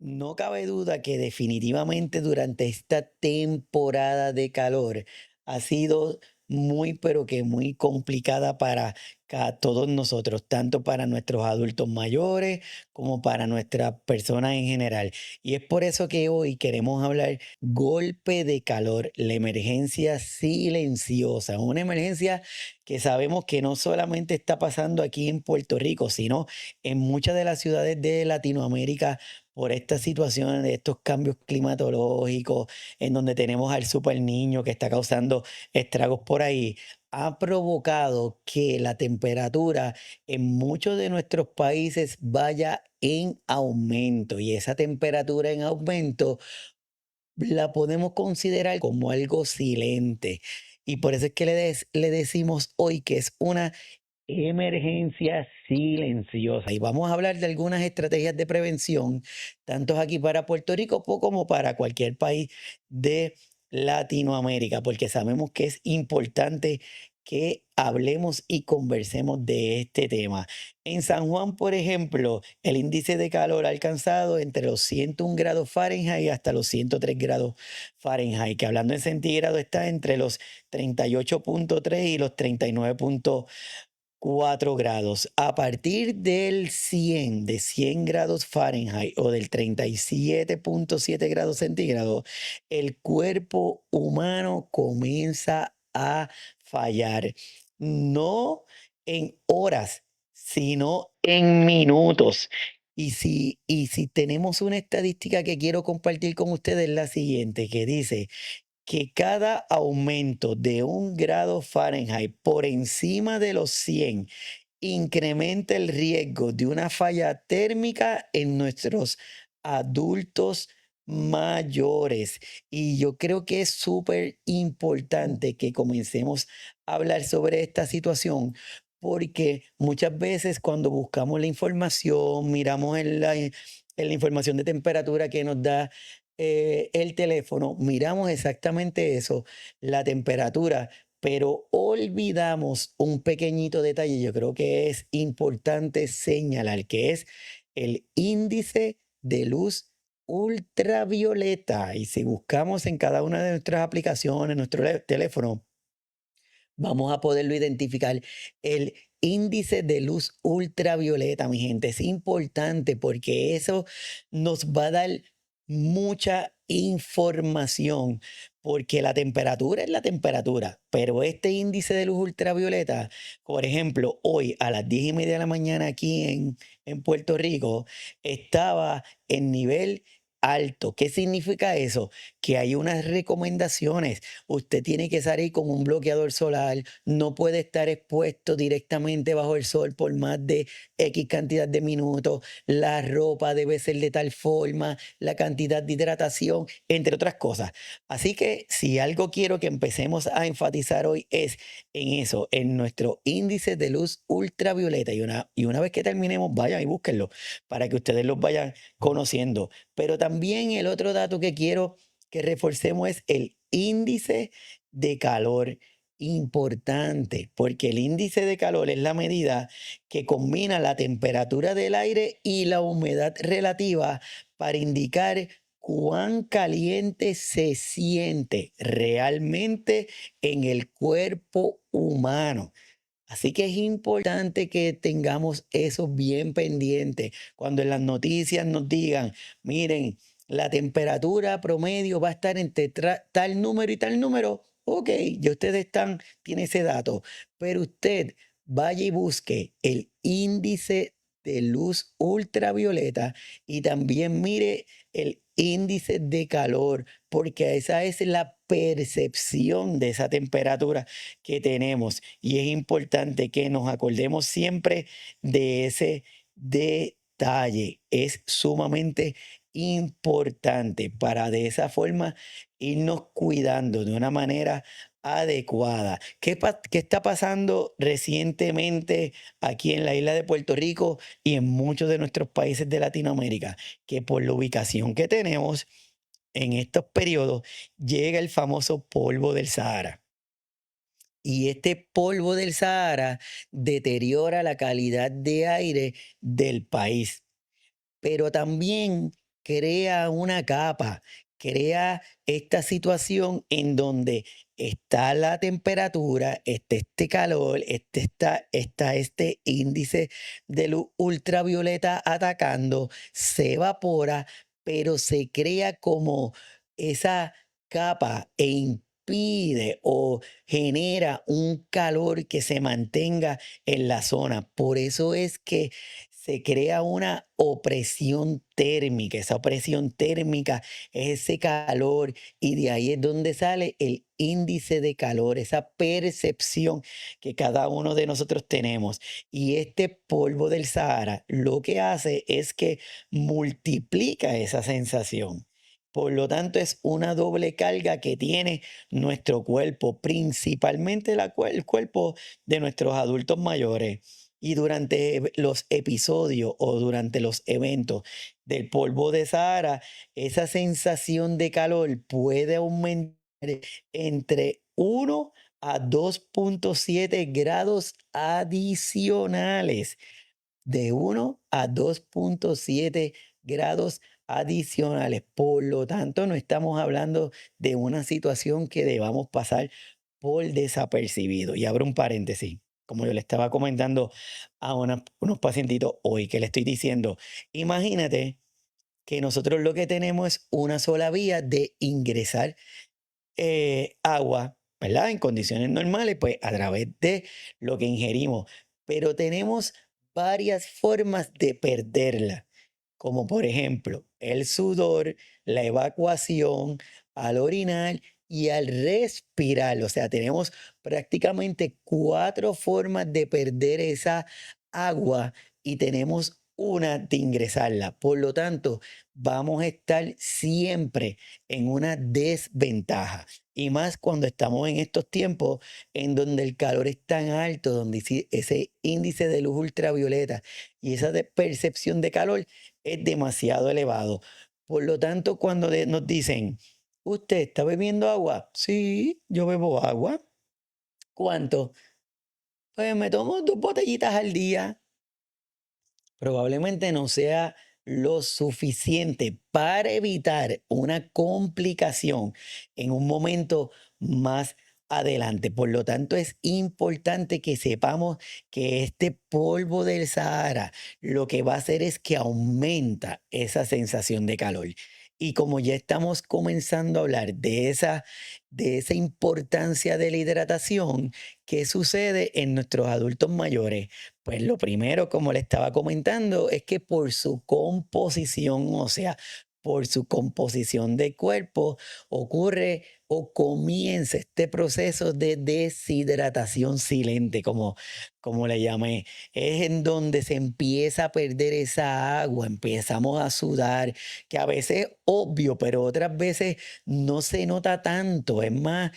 No cabe duda que definitivamente durante esta temporada de calor ha sido muy, pero que muy complicada para todos nosotros, tanto para nuestros adultos mayores como para nuestras personas en general. Y es por eso que hoy queremos hablar golpe de calor, la emergencia silenciosa, una emergencia que sabemos que no solamente está pasando aquí en Puerto Rico, sino en muchas de las ciudades de Latinoamérica por estas situaciones de estos cambios climatológicos, en donde tenemos al super niño que está causando estragos por ahí, ha provocado que la temperatura en muchos de nuestros países vaya en aumento. Y esa temperatura en aumento la podemos considerar como algo silente. Y por eso es que le decimos hoy que es una emergencia silenciosa. Y vamos a hablar de algunas estrategias de prevención, tanto aquí para Puerto Rico como para cualquier país de Latinoamérica, porque sabemos que es importante que hablemos y conversemos de este tema. En San Juan, por ejemplo, el índice de calor ha alcanzado entre los 101 grados Fahrenheit hasta los 103 grados Fahrenheit, que hablando en centígrado está entre los 38,3 y los 39,4 grados. A partir del 100, de 100 grados Fahrenheit o del 37,7 grados centígrados, el cuerpo humano comienza a fallar. No en horas, sino en minutos. Y si tenemos una estadística que quiero compartir con ustedes, la siguiente, que dice que cada aumento de 1 grado Fahrenheit por encima de los 100 incrementa el riesgo de una falla térmica en nuestros adultos mayores. Y yo creo que es súper importante que comencemos a hablar sobre esta situación, porque muchas veces cuando buscamos la información, miramos en la información de temperatura que nos da el teléfono, miramos exactamente eso, la temperatura, pero olvidamos un pequeñito detalle. Yo creo que es importante señalar que es el índice de luz ultravioleta. Y si buscamos en cada una de nuestras aplicaciones, nuestro teléfono, vamos a poderlo identificar. El índice de luz ultravioleta, mi gente, es importante porque eso nos va a dar mucha información, porque la temperatura es la temperatura, pero este índice de luz ultravioleta, por ejemplo, hoy a las 10:30 de la mañana aquí en Puerto Rico, estaba en nivel alto. ¿Qué significa eso? Que hay unas recomendaciones. Usted tiene que salir con un bloqueador solar, no puede estar expuesto directamente bajo el sol por más de X cantidad de minutos, la ropa debe ser de tal forma, la cantidad de hidratación, entre otras cosas. Así que si algo quiero que empecemos a enfatizar hoy es en eso, en nuestro índice de luz ultravioleta. Y una vez que terminemos, vayan y búsquenlo para que ustedes los vayan conociendo. Pero también el otro dato que quiero que reforcemos es el índice de calor. Importante, porque el índice de calor es la medida que combina la temperatura del aire y la humedad relativa para indicar cuán caliente se siente realmente en el cuerpo humano. Así que es importante que tengamos eso bien pendiente. Cuando en las noticias nos digan, miren, la temperatura promedio va a estar entre tal número y tal número, ok, ya ustedes tiene ese dato, pero usted vaya y busque el índice de luz ultravioleta y también mire el índice de calor, porque esa es la percepción de esa temperatura que tenemos. Y es importante que nos acordemos siempre de ese detalle. Es sumamente importante para de esa forma irnos cuidando de una manera adecuada. ¿Qué está pasando recientemente aquí en la isla de Puerto Rico y en muchos de nuestros países de Latinoamérica? Que por la ubicación que tenemos en estos periodos llega el famoso polvo del Sahara. Y este polvo del Sahara deteriora la calidad de aire del país. Pero también crea una capa, crea esta situación en donde está la temperatura, está este calor, está este índice de luz ultravioleta atacando, se evapora, pero se crea como esa capa e impide o genera un calor que se mantenga en la zona. Por eso es que se crea una opresión térmica. Esa opresión térmica es ese calor y de ahí es donde sale el índice de calor, esa percepción que cada uno de nosotros tenemos. Y este polvo del Sahara lo que hace es que multiplica esa sensación. Por lo tanto, es una doble carga que tiene nuestro cuerpo, principalmente el cuerpo de nuestros adultos mayores. Y durante los episodios o durante los eventos del polvo de Sahara, esa sensación de calor puede aumentar entre 1 a 2,7 grados adicionales. De 1 a 2,7 grados adicionales. Por lo tanto, no estamos hablando de una situación que debamos pasar por desapercibido. Y abro un paréntesis, como yo le estaba comentando a unos pacientitos hoy, que le estoy diciendo, imagínate que nosotros lo que tenemos es una sola vía de ingresar agua, ¿verdad? En condiciones normales, pues a través de lo que ingerimos. Pero tenemos varias formas de perderla, como por ejemplo el sudor, la evacuación, al orinar y al respirar. O sea, tenemos prácticamente 4 formas de perder esa agua y tenemos una de ingresarla. Por lo tanto, vamos a estar siempre en una desventaja. Y más cuando estamos en estos tiempos en donde el calor es tan alto, donde ese índice de luz ultravioleta y esa percepción de calor es demasiado elevado. Por lo tanto, cuando nos dicen, ¿usted está bebiendo agua? Sí, yo bebo agua. ¿Cuánto? Pues me tomo 2 botellitas al día. Probablemente no sea lo suficiente para evitar una complicación en un momento más adelante. Por lo tanto, es importante que sepamos que este polvo del Sahara lo que va a hacer es que aumenta esa sensación de calor. Y como ya estamos comenzando a hablar de esa importancia de la hidratación, ¿qué sucede en nuestros adultos mayores? Pues lo primero, como le estaba comentando, es que por su composición, o sea, por su composición de cuerpo, ocurre o comienza este proceso de deshidratación silente, como le llamé. Es en donde se empieza a perder esa agua, empezamos a sudar, que a veces es obvio, pero otras veces no se nota tanto, es más,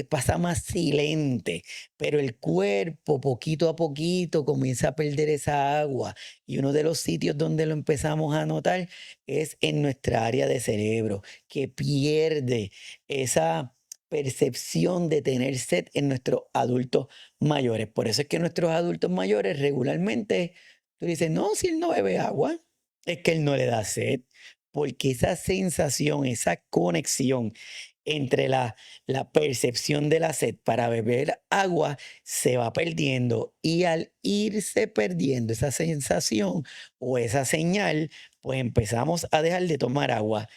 pasa más silente, pero el cuerpo poquito a poquito comienza a perder esa agua y uno de los sitios donde lo empezamos a notar es en nuestra área de cerebro, que pierde esa percepción de tener sed en nuestros adultos mayores. Por eso es que nuestros adultos mayores regularmente, tú dices, no, si él no bebe agua, es que él no le da sed, porque esa sensación, esa conexión entre la percepción de la sed para beber agua se va perdiendo y al irse perdiendo esa sensación o esa señal, pues empezamos a dejar de tomar agua.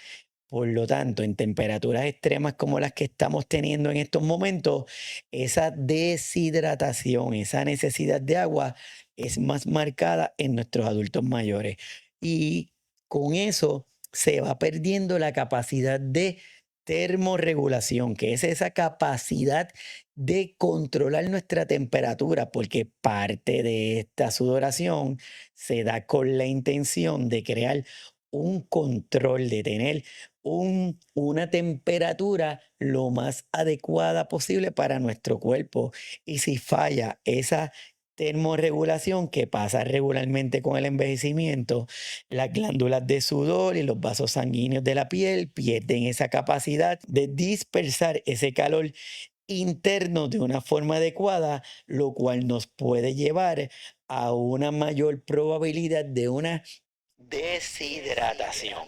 Por lo tanto, en temperaturas extremas como las que estamos teniendo en estos momentos, esa deshidratación, esa necesidad de agua es más marcada en nuestros adultos mayores. Y con eso se va perdiendo la capacidad de termorregulación, que es esa capacidad de controlar nuestra temperatura, porque parte de esta sudoración se da con la intención de crear un control, de tener una temperatura lo más adecuada posible para nuestro cuerpo. Y si falla esa termorregulación que pasa regularmente con el envejecimiento, las glándulas de sudor y los vasos sanguíneos de la piel pierden esa capacidad de dispersar ese calor interno de una forma adecuada, lo cual nos puede llevar a una mayor probabilidad de una deshidratación.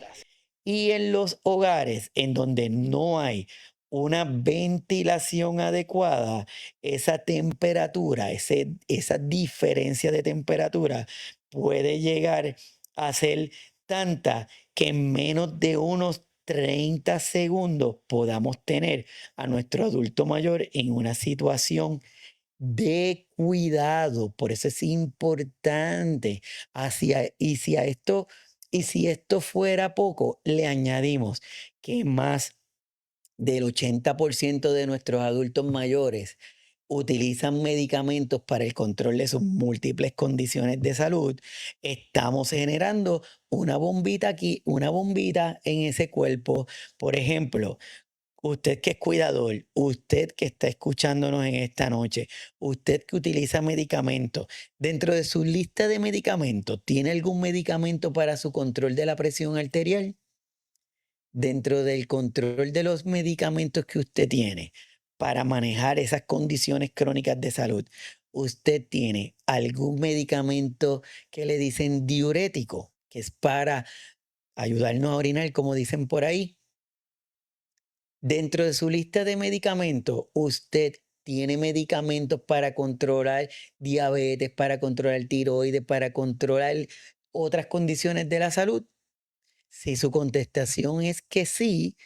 Y en los hogares en donde no hay una ventilación adecuada, esa temperatura, esa diferencia de temperatura puede llegar a ser tanta que en menos de unos 30 segundos podamos tener a nuestro adulto mayor en una situación de cuidado. Por eso es importante. Y si esto fuera poco, le añadimos que más del 80% de nuestros adultos mayores utilizan medicamentos para el control de sus múltiples condiciones de salud. Estamos generando una bombita aquí, una bombita en ese cuerpo. Por ejemplo, usted que es cuidador, usted que está escuchándonos en esta noche, usted que utiliza medicamentos, dentro de su lista de medicamentos, ¿tiene algún medicamento para su control de la presión arterial? Dentro del control de los medicamentos que usted tiene para manejar esas condiciones crónicas de salud, ¿usted tiene algún medicamento que le dicen diurético, que es para ayudarnos a orinar, como dicen por ahí? Dentro de su lista de medicamentos, usted tiene medicamentos para controlar diabetes, para controlar tiroides, para controlar otras condiciones de la salud. Si su contestación es que sí,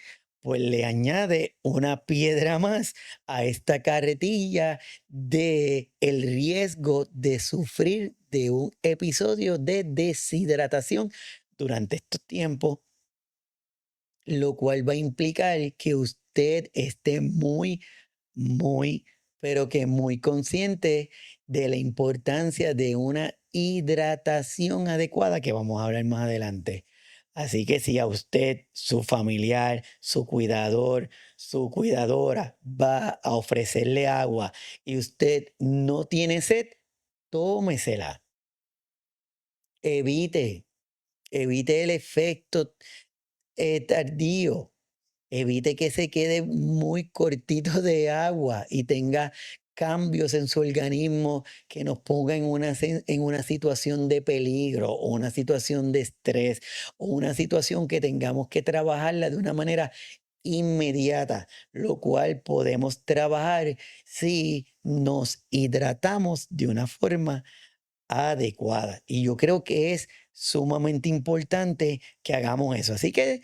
pues le añade una piedra más a esta carretilla de el riesgo de sufrir de un episodio de deshidratación durante estos tiempos, lo cual va a implicar que usted esté muy, muy, pero que muy consciente de la importancia de una hidratación adecuada que vamos a hablar más adelante. Así que si a usted, su familiar, su cuidador, su cuidadora va a ofrecerle agua y usted no tiene sed, tómesela. Evite, evite el efecto tardío. Evite que se quede muy cortito de agua y tenga cambios en su organismo que nos ponga en una situación de peligro o una situación de estrés o una situación que tengamos que trabajarla de una manera inmediata, lo cual podemos trabajar si nos hidratamos de una forma adecuada. Y yo creo que es sumamente importante que hagamos eso. Así que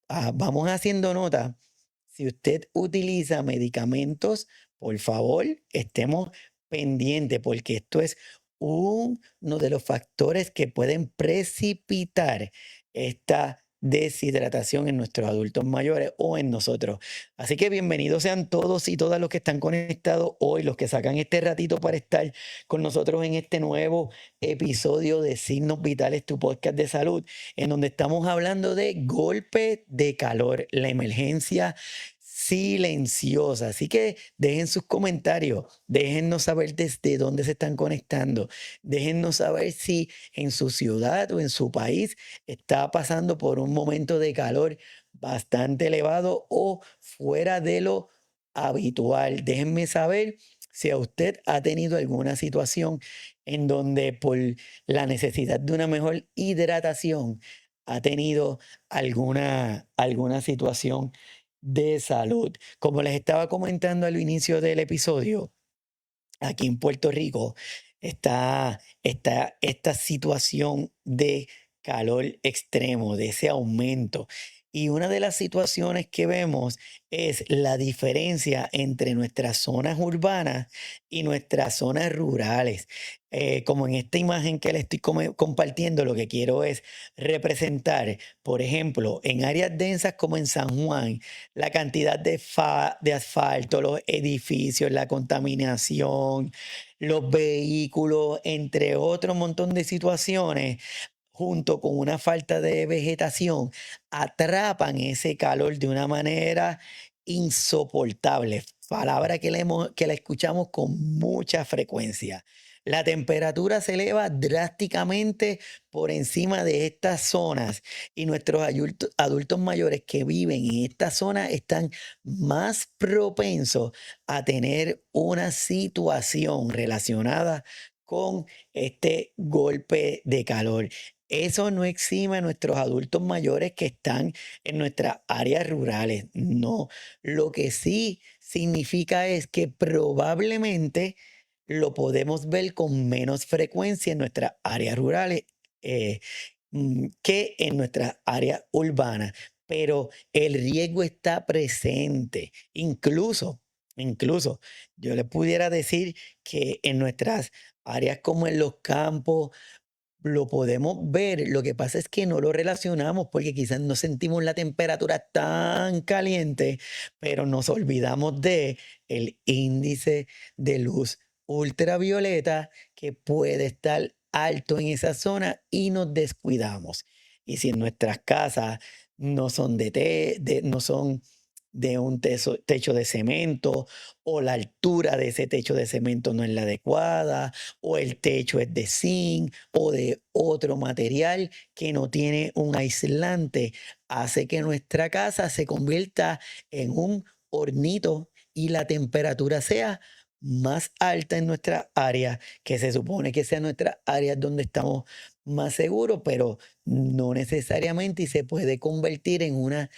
vamos haciendo nota. Si usted utiliza medicamentos, por favor, estemos pendientes porque esto es uno de los factores que pueden precipitar esta deshidratación en nuestros adultos mayores o en nosotros. Así que bienvenidos sean todos y todas los que están conectados hoy, los que sacan este ratito para estar con nosotros en este nuevo episodio de Signos Vitales, tu podcast de salud en donde estamos hablando de golpe de calor, la emergencia silenciosa. Así que dejen sus comentarios, déjennos saber desde dónde se están conectando, déjennos saber si en su ciudad o en su país está pasando por un momento de calor bastante elevado o fuera de lo habitual. Déjenme saber si a usted ha tenido alguna situación en donde por la necesidad de una mejor hidratación ha tenido alguna situación de salud. Como les estaba comentando al inicio del episodio, aquí en Puerto Rico está esta situación de calor extremo, de ese aumento. Y una de las situaciones que vemos es la diferencia entre nuestras zonas urbanas y nuestras zonas rurales. Como en esta imagen que le estoy compartiendo, lo que quiero es representar, por ejemplo, en áreas densas como en San Juan, la cantidad de asfalto, los edificios, la contaminación, los vehículos, entre otro montón de situaciones, junto con una falta de vegetación, atrapan ese calor de una manera insoportable. Palabra que la escuchamos con mucha frecuencia. La temperatura se eleva drásticamente por encima de estas zonas y nuestros adultos mayores que viven en esta zona están más propensos a tener una situación relacionada con este golpe de calor. Eso no exime a nuestros adultos mayores que están en nuestras áreas rurales, no. Lo que sí significa es que probablemente lo podemos ver con menos frecuencia en nuestras áreas rurales eh, que en nuestras áreas urbanas, pero el riesgo está presente. Incluso, yo le pudiera decir que en nuestras áreas como en los campos, lo podemos ver, lo que pasa es que no lo relacionamos porque quizás no sentimos la temperatura tan caliente, pero nos olvidamos de el índice de luz ultravioleta que puede estar alto en esa zona y nos descuidamos. Y si en nuestras casas no son no son de un techo de cemento, o la altura de ese techo de cemento no es la adecuada, o el techo es de zinc o de otro material que no tiene un aislante, hace que nuestra casa se convierta en un hornito y la temperatura sea más alta en nuestra área, que se supone que sea nuestra área donde estamos más seguros, pero no necesariamente y se puede convertir en una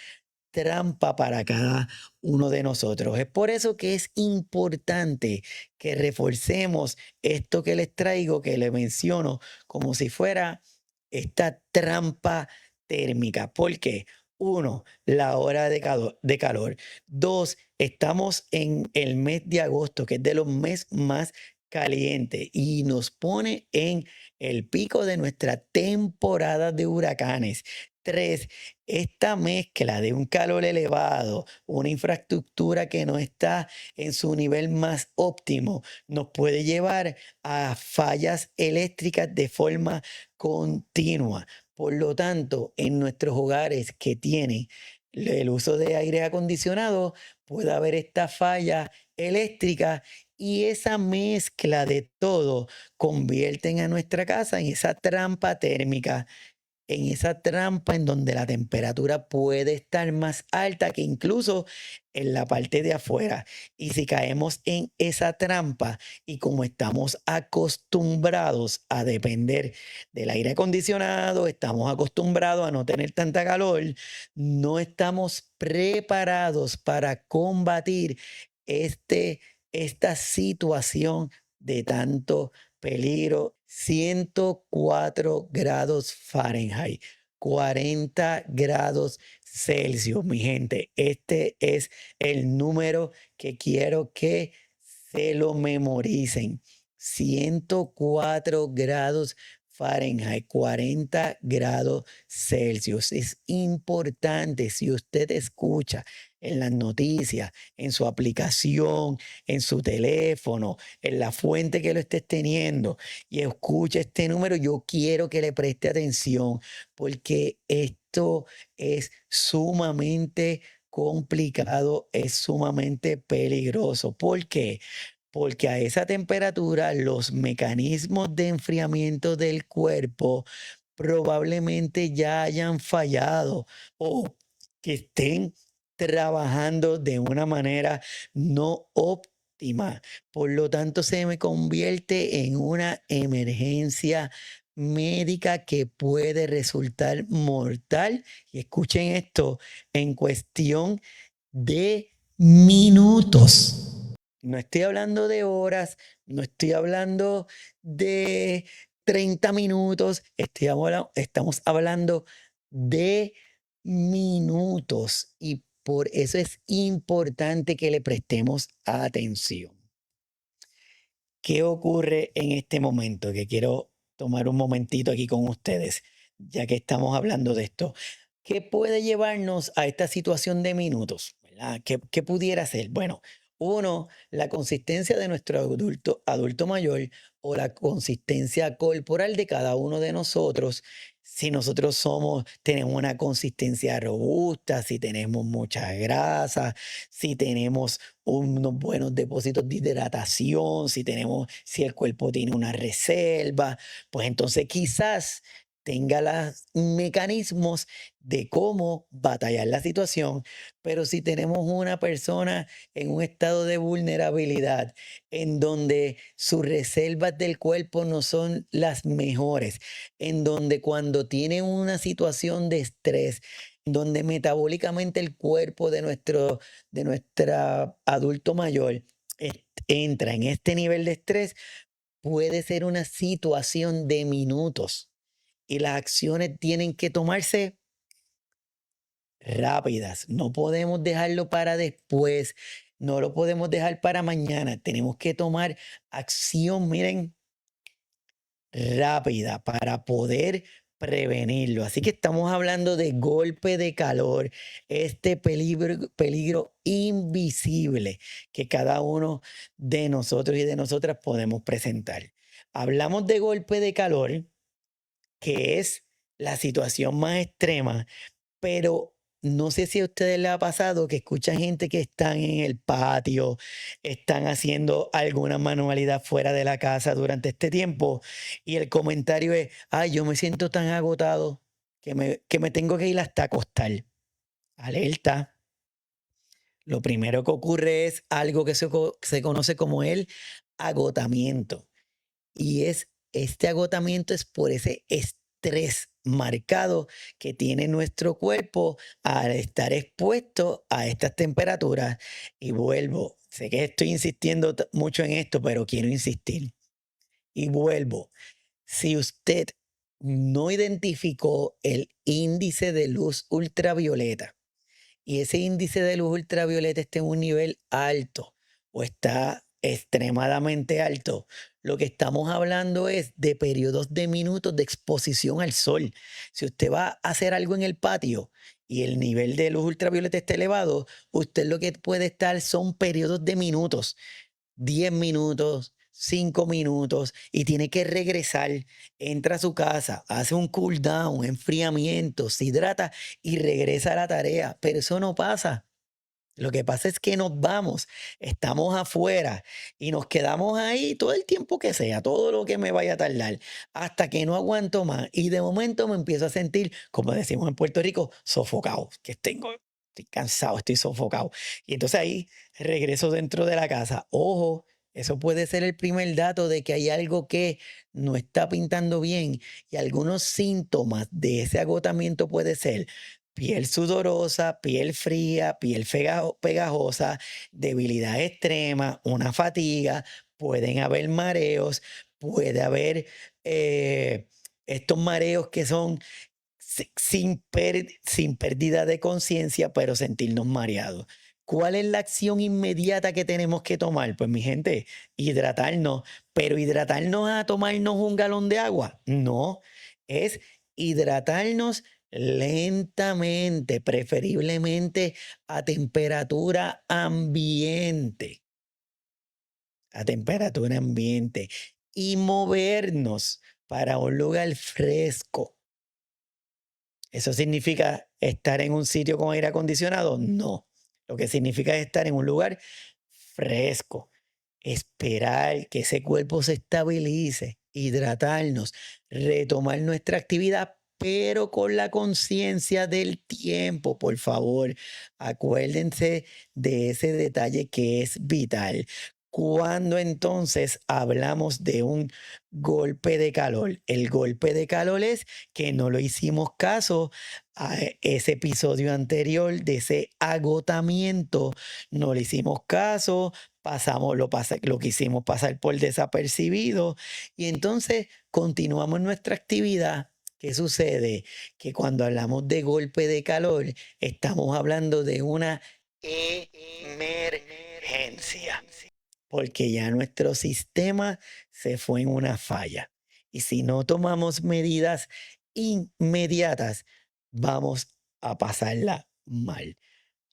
trampa para cada uno de nosotros. Es por eso que es importante que reforcemos esto que les traigo, que les menciono, como si fuera esta trampa térmica. Porque, uno, la hora de calor. Dos, estamos en el mes de agosto, que es de los meses más calientes y nos pone en el pico de nuestra temporada de huracanes. Tres, esta mezcla de un calor elevado, una infraestructura que no está en su nivel más óptimo, nos puede llevar a fallas eléctricas de forma continua. Por lo tanto, en nuestros hogares que tienen el uso de aire acondicionado, puede haber esta falla eléctrica y esa mezcla de todo convierten a nuestra casa en esa trampa térmica, en esa trampa en donde la temperatura puede estar más alta que incluso en la parte de afuera. Y si caemos en esa trampa y como estamos acostumbrados a depender del aire acondicionado, estamos acostumbrados a no tener tanta calor, no estamos preparados para combatir este, esta situación de tanto peligro. 104 °F, 40 grados Celsius, mi gente. Este es el número que quiero que se lo memoricen. 104 °F, 40 grados Celsius. Es importante, si usted escucha en las noticias, en su aplicación, en su teléfono, en la fuente que lo estés teniendo y escucha este número, yo quiero que le preste atención porque esto es sumamente complicado, es sumamente peligroso. ¿Por qué? Porque a esa temperatura los mecanismos de enfriamiento del cuerpo probablemente ya hayan fallado o que estén trabajando de una manera no óptima. Por lo tanto, se me convierte en una emergencia médica que puede resultar mortal. Y escuchen esto, en cuestión de minutos. No estoy hablando de horas, no estoy hablando de 30 minutos, estamos hablando de minutos y por eso es importante que le prestemos atención. ¿Qué ocurre en este momento? Que quiero tomar un momentito aquí con ustedes, ya que estamos hablando de esto. ¿Qué puede llevarnos a esta situación de minutos? ¿Verdad? ¿Qué pudiera ser? Bueno, uno, la consistencia de nuestro adulto mayor o la consistencia corporal de cada uno de nosotros. Si nosotros tenemos una consistencia robusta, si tenemos mucha grasa, si tenemos unos buenos depósitos de hidratación, si el cuerpo tiene una reserva, pues entonces quizás tenga los mecanismos de cómo batallar la situación, pero si tenemos una persona en un estado de vulnerabilidad, en donde sus reservas del cuerpo no son las mejores, en donde cuando tiene una situación de estrés, donde metabólicamente el cuerpo de nuestra adulto mayor entra en este nivel de estrés, puede ser una situación de minutos y las acciones tienen que tomarse rápidas. No podemos dejarlo para después, no lo podemos dejar para mañana. Tenemos que tomar acción, miren, rápida para poder prevenirlo. Así que estamos hablando de golpe de calor, este peligro invisible que cada uno de nosotros y de nosotras podemos presentar. Hablamos de golpe de calor, que es la situación más extrema, pero no sé si a ustedes les ha pasado que escuchan gente que están en el patio, están haciendo alguna manualidad fuera de la casa durante este tiempo y el comentario es, ay, yo me siento tan agotado que me tengo que ir hasta acostar. Alerta. Lo primero que ocurre es algo que se conoce como el agotamiento. Y este agotamiento es por ese estrés marcado que tiene nuestro cuerpo al estar expuesto a estas temperaturas. Y vuelvo, sé que estoy insistiendo mucho en esto, pero quiero insistir. Y vuelvo, si usted no identificó el índice de luz ultravioleta, y ese índice de luz ultravioleta está en un nivel alto o está extremadamente alto, lo que estamos hablando es de periodos de minutos de exposición al sol. Si usted va a hacer algo en el patio y el nivel de luz ultravioleta está elevado, usted lo que puede estar son periodos de minutos, 10 minutos, 5 minutos, y tiene que regresar, entra a su casa, hace un cool down, enfriamiento, se hidrata y regresa a la tarea. Pero eso no pasa. Lo que pasa es que nos vamos, estamos afuera y nos quedamos ahí todo el tiempo que sea, todo lo que me vaya a tardar, hasta que no aguanto más. Y de momento me empiezo a sentir, como decimos en Puerto Rico, sofocado, que estoy cansado, estoy sofocado. Y entonces ahí regreso dentro de la casa. Ojo, eso puede ser el primer dato de que hay algo que no está pintando bien y algunos síntomas de ese agotamiento puede ser piel sudorosa, piel fría, piel pegajosa, debilidad extrema, una fatiga, pueden haber mareos, puede haber estos mareos que son sin pérdida de conciencia, pero sentirnos mareados. ¿Cuál es la acción inmediata que tenemos que tomar? Pues mi gente, hidratarnos, pero hidratarnos a tomarnos un galón de agua. No, es hidratarnos lentamente, preferiblemente a temperatura ambiente, a temperatura ambiente y movernos para un lugar fresco. ¿Eso significa estar en un sitio con aire acondicionado? No. Lo que significa es estar en un lugar fresco, esperar que ese cuerpo se estabilice, hidratarnos, retomar nuestra actividad, pero con la conciencia del tiempo, por favor. Acuérdense de ese detalle que es vital. Cuando entonces hablamos de un golpe de calor, el golpe de calor es que no lo hicimos caso a ese episodio anterior de ese agotamiento, no le hicimos caso, lo quisimos pasar por desapercibido y entonces continuamos nuestra actividad. ¿Qué sucede? Que cuando hablamos de golpe de calor, estamos hablando de una emergencia, porque ya nuestro sistema se fue en una falla. Y si no tomamos medidas inmediatas, vamos a pasarla mal.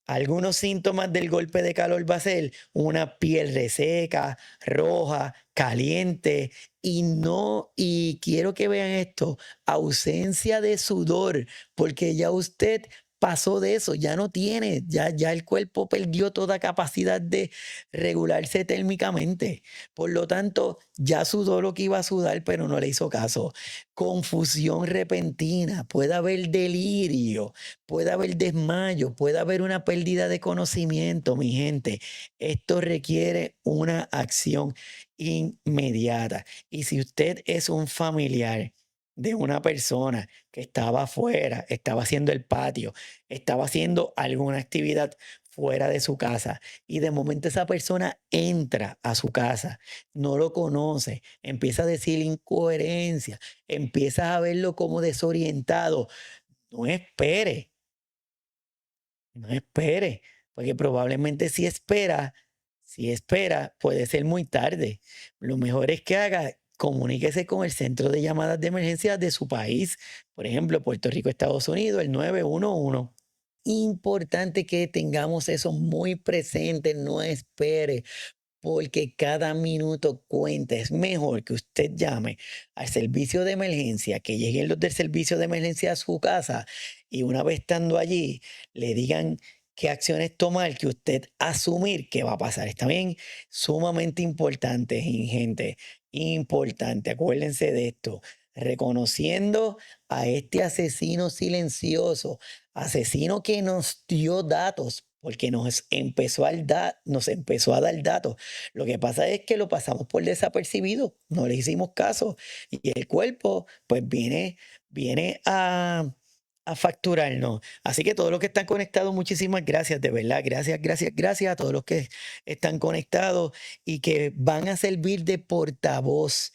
Algunos síntomas del golpe de calor va a ser una piel reseca, roja, caliente y quiero que vean esto, ausencia de sudor, porque ya usted pasó de eso, ya no tiene, ya el cuerpo perdió toda capacidad de regularse térmicamente. Por lo tanto, ya sudó lo que iba a sudar, pero no le hizo caso. Confusión repentina, puede haber delirio, puede haber desmayo, puede haber una pérdida de conocimiento, mi gente. Esto requiere una acción inmediata. Y si usted es un familiar de una persona que estaba afuera, estaba haciendo el patio, estaba haciendo alguna actividad fuera de su casa y de momento esa persona entra a su casa, no lo conoce, empieza a decir incoherencias, empieza a verlo como desorientado, no espere, no espere, porque probablemente si espera, puede ser muy tarde. Lo mejor es que haga, comuníquese con el centro de llamadas de emergencia de su país, por ejemplo, Puerto Rico, Estados Unidos, el 911. Importante que tengamos eso muy presente, no espere, porque cada minuto cuenta. Es mejor que usted llame al servicio de emergencia, que lleguen los del servicio de emergencia a su casa y una vez estando allí, le digan qué acciones tomar, que usted asumir qué va a pasar. Está bien, sumamente importante, gente, importante. Acuérdense de esto. Reconociendo a este asesino silencioso, asesino que nos dio datos, porque nos empezó a dar datos. Lo que pasa es que lo pasamos por desapercibido, no le hicimos caso y el cuerpo pues viene a facturarnos. Así que todos los que están conectados, muchísimas gracias, de verdad, gracias, gracias, gracias a todos los que están conectados y que van a servir de portavoz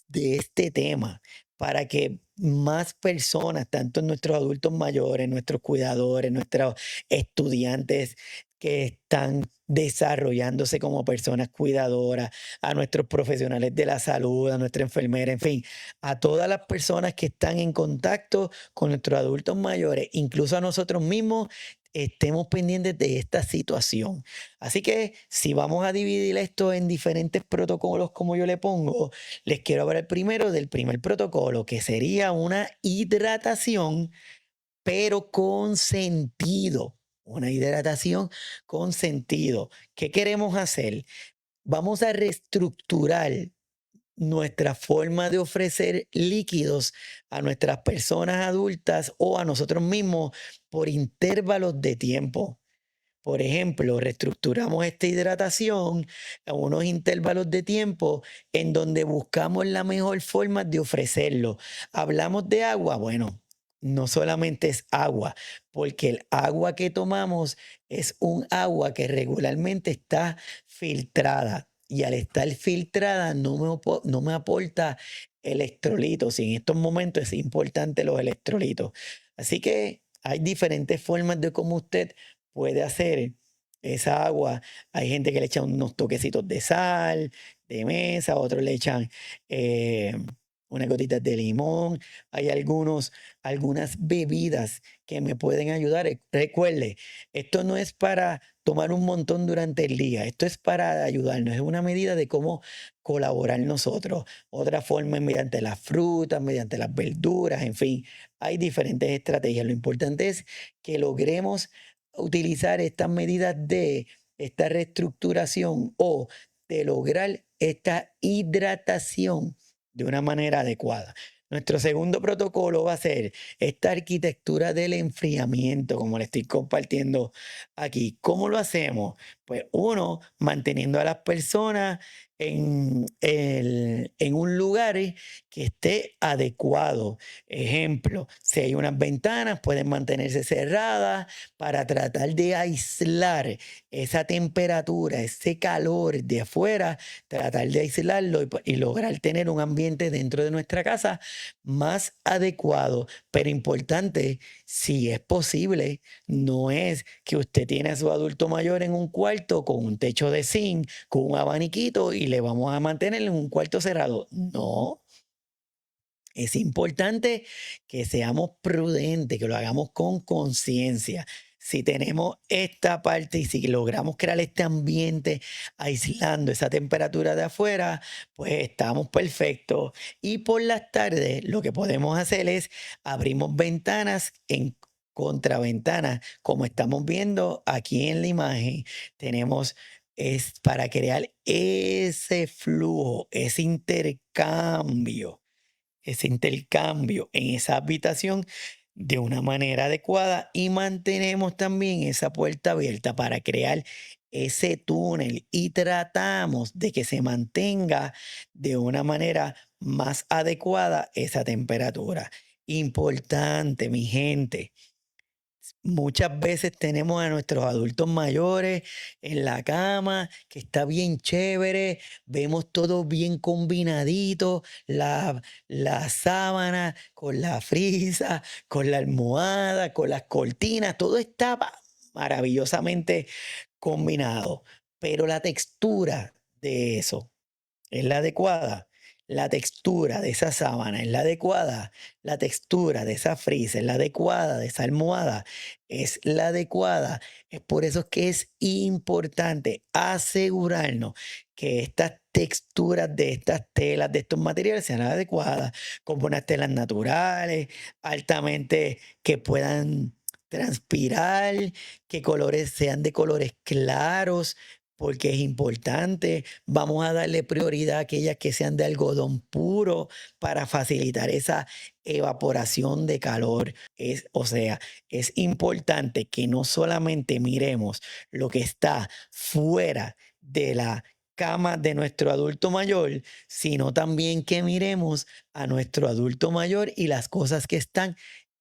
de este tema para que más personas, tanto nuestros adultos mayores, nuestros cuidadores, nuestros estudiantes que están desarrollándose como personas cuidadoras, a nuestros profesionales de la salud, a nuestra enfermera, en fin, a todas las personas que están en contacto con nuestros adultos mayores, incluso a nosotros mismos, estemos pendientes de esta situación. Así que si vamos a dividir esto en diferentes protocolos, como yo le pongo, les quiero hablar primero del primer protocolo, que sería una hidratación, pero con sentido. Una hidratación con sentido. ¿Qué queremos hacer? Vamos a reestructurar nuestra forma de ofrecer líquidos a nuestras personas adultas o a nosotros mismos por intervalos de tiempo. Por ejemplo, reestructuramos esta hidratación a unos intervalos de tiempo en donde buscamos la mejor forma de ofrecerlo. Hablamos de agua, bueno, no solamente es agua, porque el agua que tomamos es un agua que regularmente está filtrada y al estar filtrada no me aporta electrolitos y en estos momentos es importante los electrolitos. Así que hay diferentes formas de cómo usted puede hacer esa agua. Hay gente que le echa unos toquecitos de sal, de mesa, otros le echan eh, unas gotitas de limón. Hay algunas bebidas que me pueden ayudar. Recuerde, esto no es para tomar un montón durante el día, esto es para ayudarnos, es una medida de cómo colaborar nosotros. Otra forma es mediante las frutas, mediante las verduras, en fin, hay diferentes estrategias. Lo importante es que logremos utilizar estas medidas de esta reestructuración o de lograr esta hidratación de una manera adecuada. Nuestro segundo protocolo va a ser esta arquitectura del enfriamiento, como le estoy compartiendo aquí. ¿Cómo lo hacemos? Pues uno, manteniendo a las personas en un lugar que esté adecuado. Ejemplo, si hay unas ventanas, pueden mantenerse cerradas para tratar de aislar esa temperatura, ese calor de afuera, tratar de aislarlo y lograr tener un ambiente dentro de nuestra casa más adecuado. Pero importante, si es posible, no es que usted tiene a su adulto mayor en un cuarto con un techo de zinc, con un abaniquito y le vamos a mantener en un cuarto cerrado. No, es importante que seamos prudentes, que lo hagamos con conciencia. Si tenemos esta parte y si logramos crear este ambiente aislando esa temperatura de afuera, pues estamos perfectos. Y por las tardes lo que podemos hacer es abrimos ventanas contraventana, como estamos viendo aquí en la imagen, tenemos es para crear ese flujo, ese intercambio en esa habitación de una manera adecuada y mantenemos también esa puerta abierta para crear ese túnel y tratamos de que se mantenga de una manera más adecuada esa temperatura. Importante, mi gente. Muchas veces tenemos a nuestros adultos mayores en la cama, que está bien chévere, vemos todo bien combinadito, la sábana con la frisa, con la almohada, con las cortinas, todo está maravillosamente combinado, pero la textura de eso es la adecuada. La textura de esa sábana es la adecuada. La textura de esa frisa es la adecuada, de esa almohada es la adecuada. Es por eso que es importante asegurarnos que estas texturas de estas telas, de estos materiales sean adecuadas, como unas telas naturales, altamente que puedan transpirar, que colores sean de colores claros, porque es importante. Vamos a darle prioridad a aquellas que sean de algodón puro para facilitar esa evaporación de calor. O sea, es importante que no solamente miremos lo que está fuera de la cama de nuestro adulto mayor, sino también que miremos a nuestro adulto mayor y las cosas que están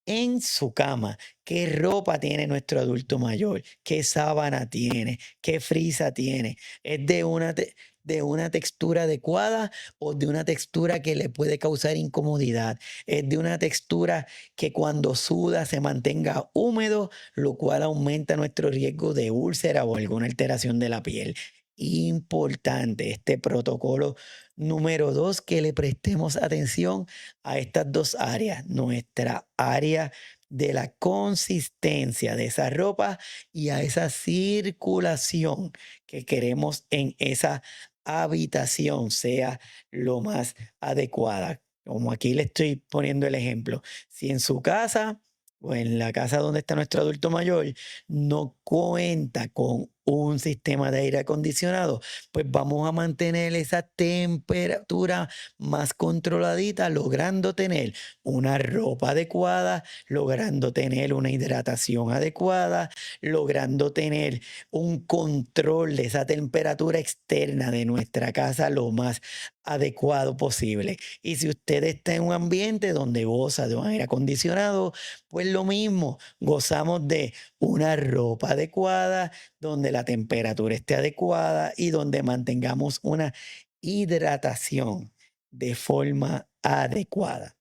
en su cama. ¿Qué ropa tiene nuestro adulto mayor? ¿Qué sábana tiene? ¿Qué frisa tiene? ¿Es de una textura adecuada o de una textura que le puede causar incomodidad? ¿Es de una textura que cuando suda se mantenga húmedo, lo cual aumenta nuestro riesgo de úlcera o alguna alteración de la piel? Importante este protocolo número 2, que le prestemos atención a estas dos áreas, nuestra área de la consistencia de esa ropa y a esa circulación que queremos en esa habitación sea lo más adecuada. Como aquí le estoy poniendo el ejemplo, si en su casa o en la casa donde está nuestro adulto mayor no cuenta con un sistema de aire acondicionado, pues vamos a mantener esa temperatura más controladita, logrando tener una ropa adecuada, logrando tener una hidratación adecuada, logrando tener un control de esa temperatura externa de nuestra casa lo más adecuado posible. Y si usted está en un ambiente donde goza de un aire acondicionado, pues lo mismo, gozamos de una ropa adecuada, donde la temperatura esté adecuada y donde mantengamos una hidratación de forma adecuada.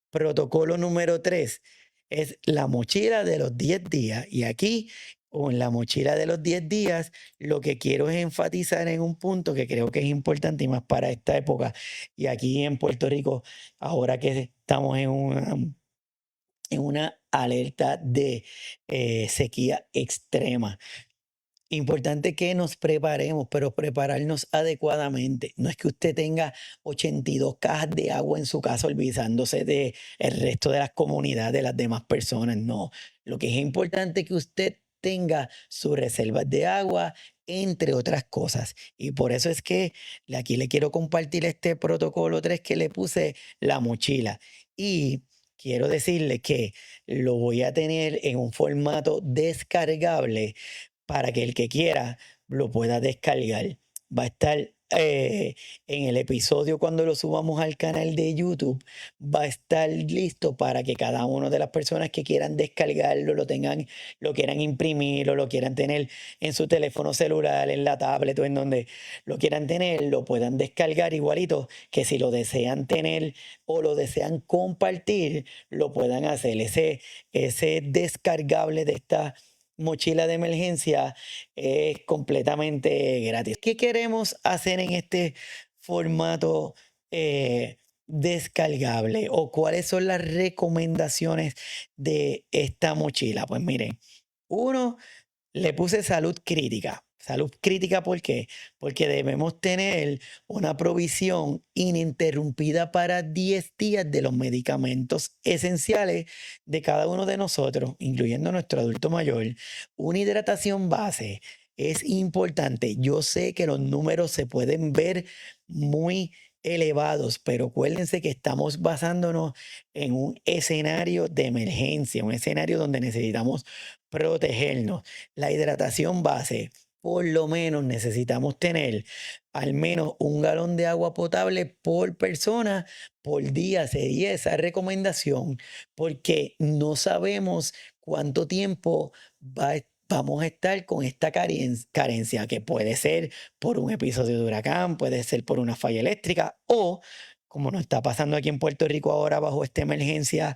Protocolo número 3 es la mochila de los 10 días. Y aquí, con la mochila de los 10 días, lo que quiero es enfatizar en un punto que creo que es importante y más para esta época. Y aquí en Puerto Rico, ahora que estamos en una alerta de sequía extrema. Importante que nos preparemos, pero prepararnos adecuadamente. No es que usted tenga 82 cajas de agua en su casa olvidándose de el resto de las comunidades, de las demás personas. No. Lo que es importante es que usted tenga sus reservas de agua, entre otras cosas. Y por eso es que aquí le quiero compartir este protocolo 3 que le puse la mochila. Y quiero decirle que lo voy a tener en un formato descargable para que el que quiera lo pueda descargar. Va a estar en el episodio cuando lo subamos al canal de YouTube, va a estar listo para que cada una de las personas que quieran descargarlo, lo tengan, lo quieran imprimir o lo quieran tener en su teléfono celular, en la tablet o en donde lo quieran tener, lo puedan descargar igualito que si lo desean tener o lo desean compartir, lo puedan hacer. Ese descargable de esta mochila de emergencia es completamente gratis. ¿Qué queremos hacer en este formato descargable o cuáles son las recomendaciones de esta mochila? Pues miren, uno, le puse salud crítica. Salud crítica, ¿por qué? Porque debemos tener una provisión ininterrumpida para 10 días de los medicamentos esenciales de cada uno de nosotros, incluyendo nuestro adulto mayor. Una hidratación base es importante. Yo sé que los números se pueden ver muy elevados, pero acuérdense que estamos basándonos en un escenario de emergencia, un escenario donde necesitamos protegernos. La hidratación base, por lo menos necesitamos tener al menos 1 galón de agua potable por persona por día. Sería esa recomendación, porque no sabemos cuánto tiempo vamos a estar con esta carencia, que puede ser por un episodio de huracán, puede ser por una falla eléctrica o, como nos está pasando aquí en Puerto Rico ahora bajo esta emergencia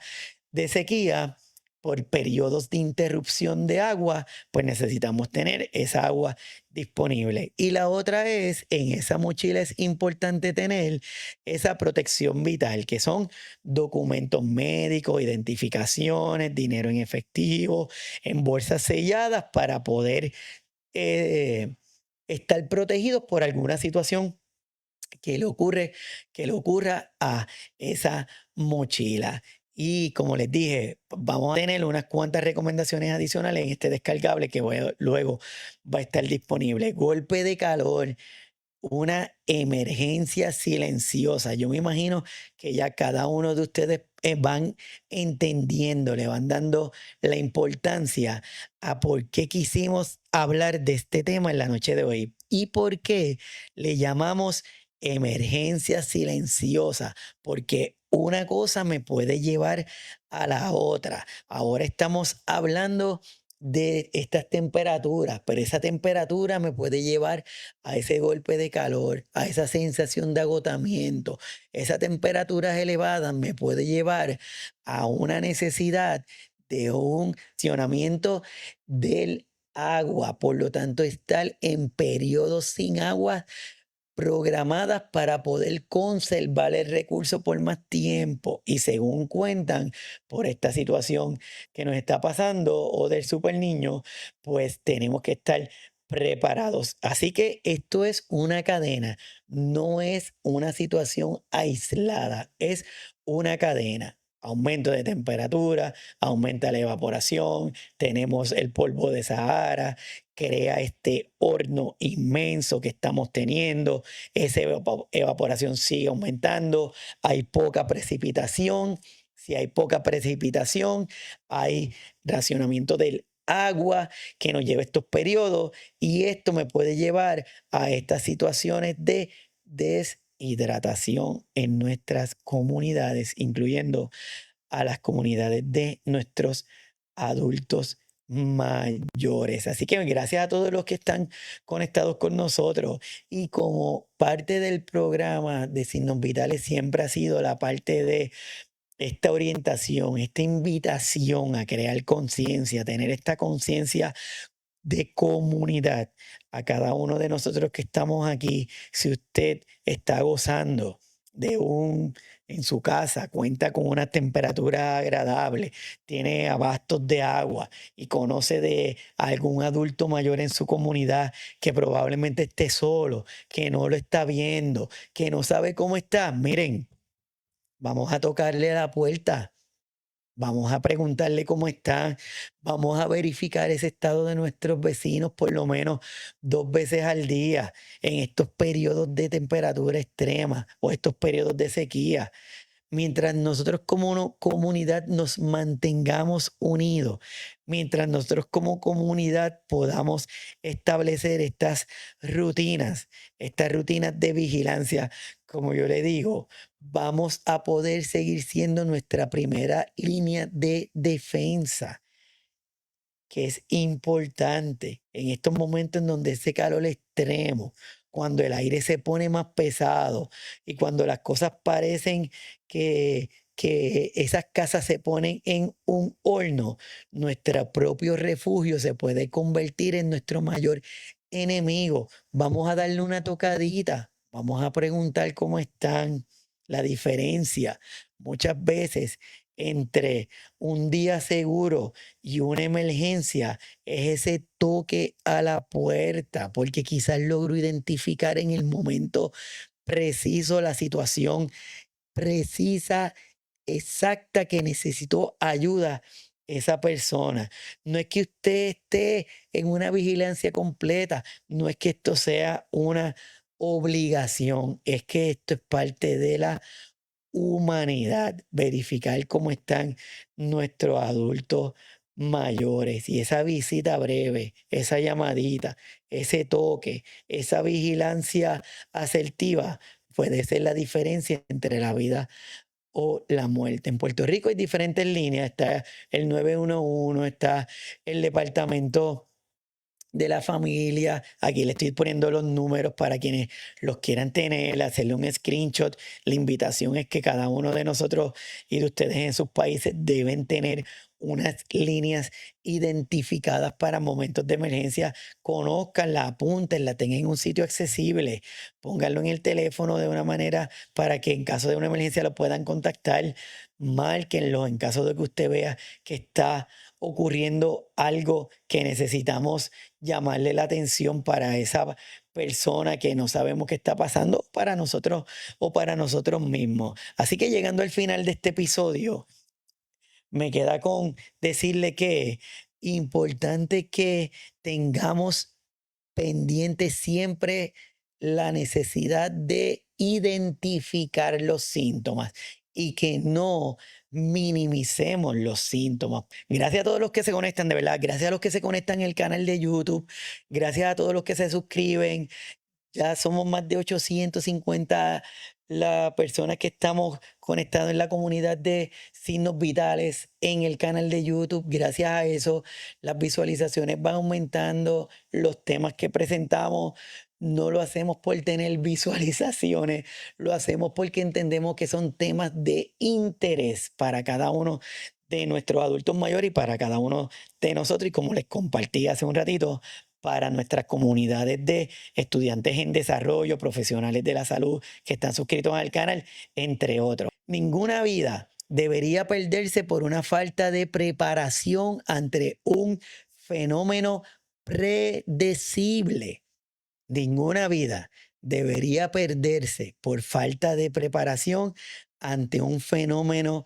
de sequía, por periodos de interrupción de agua, pues necesitamos tener esa agua disponible. Y la otra es, en esa mochila es importante tener esa protección vital, que son documentos médicos, identificaciones, dinero en efectivo, en bolsas selladas para poder eh, estar protegidos por alguna situación que le ocurra a esa mochila. Y como les dije, vamos a tener unas cuantas recomendaciones adicionales en este descargable que luego va a estar disponible. Golpe de calor, una emergencia silenciosa. Yo me imagino que ya cada uno de ustedes van entendiendo, le van dando la importancia a por qué quisimos hablar de este tema en la noche de hoy y por qué le llamamos emergencia silenciosa, porque una cosa me puede llevar a la otra. Ahora estamos hablando de estas temperaturas, pero esa temperatura me puede llevar a ese golpe de calor, a esa sensación de agotamiento. Esa temperaturas elevadas me puede llevar a una necesidad de un accionamiento del agua. Por lo tanto, estar en periodos sin agua programadas para poder conservar el recurso por más tiempo. Y según cuentan, por esta situación que nos está pasando o del super niño, pues tenemos que estar preparados. Así que esto es una cadena, no es una situación aislada, es una cadena. Aumento de temperatura, aumenta la evaporación, tenemos el polvo de Sahara, crea este horno inmenso que estamos teniendo, esa evaporación sigue aumentando, hay poca precipitación. Si hay poca precipitación, hay racionamiento del agua que nos lleva a estos periodos y esto me puede llevar a estas situaciones de deshidratación en nuestras comunidades, incluyendo a las comunidades de nuestros adultos mayores. Así que gracias a todos los que están conectados con nosotros. Y como parte del programa de Signos Vitales siempre ha sido la parte de esta orientación, esta invitación a crear conciencia, tener esta conciencia de comunidad. A cada uno de nosotros que estamos aquí, si usted está gozando de en su casa, cuenta con una temperatura agradable, tiene abastos de agua y conoce de algún adulto mayor en su comunidad que probablemente esté solo, que no lo está viendo, que no sabe cómo está, miren, vamos a tocarle a la puerta. Vamos a preguntarle cómo están, vamos a verificar ese estado de nuestros vecinos por lo menos 2 veces al día en estos periodos de temperatura extrema o estos periodos de sequía. Mientras nosotros como comunidad nos mantengamos unidos, mientras nosotros como comunidad podamos establecer estas rutinas de vigilancia, como yo le digo, vamos a poder seguir siendo nuestra primera línea de defensa, que es importante en estos momentos en donde ese calor extremo, cuando el aire se pone más pesado y cuando las cosas parecen que esas casas se ponen en un horno, nuestro propio refugio se puede convertir en nuestro mayor enemigo. Vamos a darle una tocadita, vamos a preguntar cómo están, la diferencia. Muchas veces entre un día seguro y una emergencia es ese toque a la puerta, porque quizás logro identificar en el momento preciso la situación precisa, exacta que necesitó ayuda esa persona. No es que usted esté en una vigilancia completa, no es que esto sea una obligación, es que esto es parte de la humanidad, verificar cómo están nuestros adultos mayores y esa visita breve, esa llamadita, ese toque, esa vigilancia asertiva puede ser la diferencia entre la vida o la muerte. En Puerto Rico hay diferentes líneas, está el 911, está el departamento de la familia. Aquí le estoy poniendo los números para quienes los quieran tener, hacerle un screenshot. La invitación es que cada uno de nosotros y de ustedes en sus países deben tener unas líneas identificadas para momentos de emergencia. Conózcanla, apúntenla, tengan en un sitio accesible, pónganlo en el teléfono de una manera para que en caso de una emergencia lo puedan contactar. Márquenlo en caso de que usted vea que está ocurriendo algo que necesitamos llamarle la atención para esa persona que no sabemos qué está pasando para nosotros o para nosotros mismos. Así que llegando al final de este episodio, me queda con decirle que importante que tengamos pendiente siempre la necesidad de identificar los síntomas y que no minimicemos los síntomas. Gracias a todos los que se conectan, de verdad. Gracias a los que se conectan en el canal de YouTube. Gracias a todos los que se suscriben. Ya somos más de 850 las personas que estamos conectados en la comunidad de signos vitales en el canal de YouTube. Gracias a eso, las visualizaciones van aumentando, los temas que presentamos no lo hacemos por tener visualizaciones, lo hacemos porque entendemos que son temas de interés para cada uno de nuestros adultos mayores y para cada uno de nosotros. Y como les compartí hace un ratito, para nuestras comunidades de estudiantes en desarrollo, profesionales de la salud que están suscritos al canal, entre otros. Ninguna vida debería perderse por una falta de preparación ante un fenómeno predecible. Ninguna vida debería perderse por falta de preparación ante un fenómeno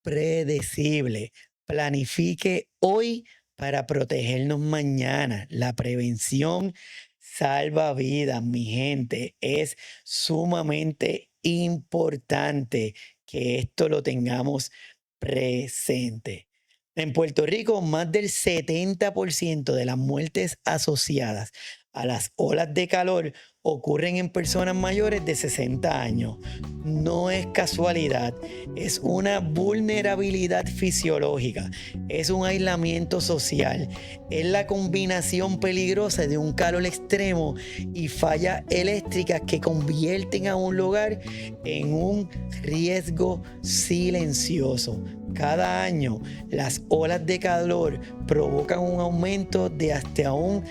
predecible. Planifique hoy para protegernos mañana. La prevención salva vidas, mi gente. Es sumamente importante que esto lo tengamos presente. En Puerto Rico, más del 70% de las muertes asociadas a las olas de calor ocurren en personas mayores de 60 años. No es casualidad, es una vulnerabilidad fisiológica, es un aislamiento social, es la combinación peligrosa de un calor extremo y fallas eléctricas que convierten a un lugar en un riesgo silencioso. Cada año, las olas de calor provocan un aumento de hasta un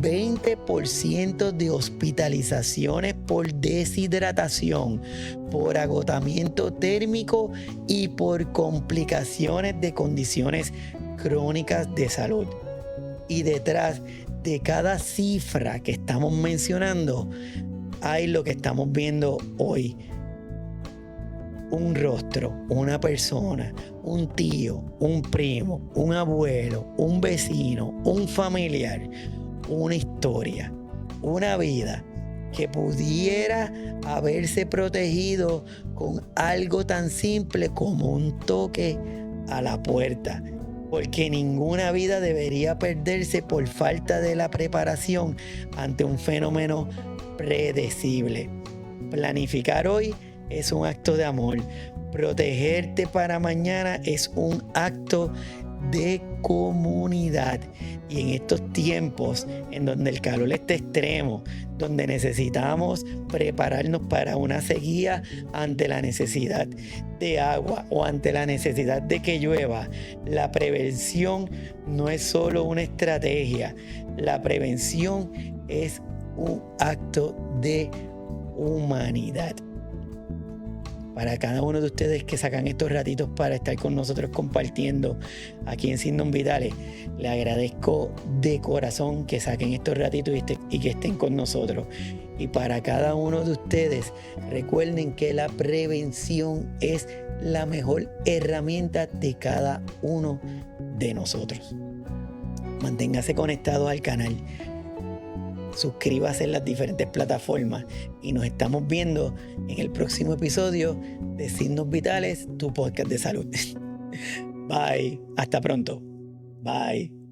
20% de hospitalizaciones por deshidratación, por agotamiento térmico y por complicaciones de condiciones crónicas de salud. Y detrás de cada cifra que estamos mencionando, hay lo que estamos viendo hoy. Un rostro, una persona, un tío, un primo, un abuelo, un vecino, un familiar, una historia, una vida que pudiera haberse protegido con algo tan simple como un toque a la puerta. Porque ninguna vida debería perderse por falta de la preparación ante un fenómeno predecible. Planificar hoy es un acto de amor. Protegerte para mañana es un acto de comunidad. Y en estos tiempos en donde el calor está extremo, donde necesitamos prepararnos para una sequía ante la necesidad de agua o ante la necesidad de que llueva, la prevención no es solo una estrategia, la prevención es un acto de humanidad. para cada uno de ustedes que sacan estos ratitos para estar con nosotros compartiendo aquí en Signos Vitales. Le agradezco de corazón que saquen estos ratitos y que estén con nosotros. Y para cada uno de ustedes, recuerden que la prevención es la mejor herramienta de cada uno de nosotros. Manténgase conectado al canal. Suscríbase en las diferentes plataformas y nos estamos viendo en el próximo episodio de Signos Vitales, tu podcast de salud. Bye. Hasta pronto. Bye.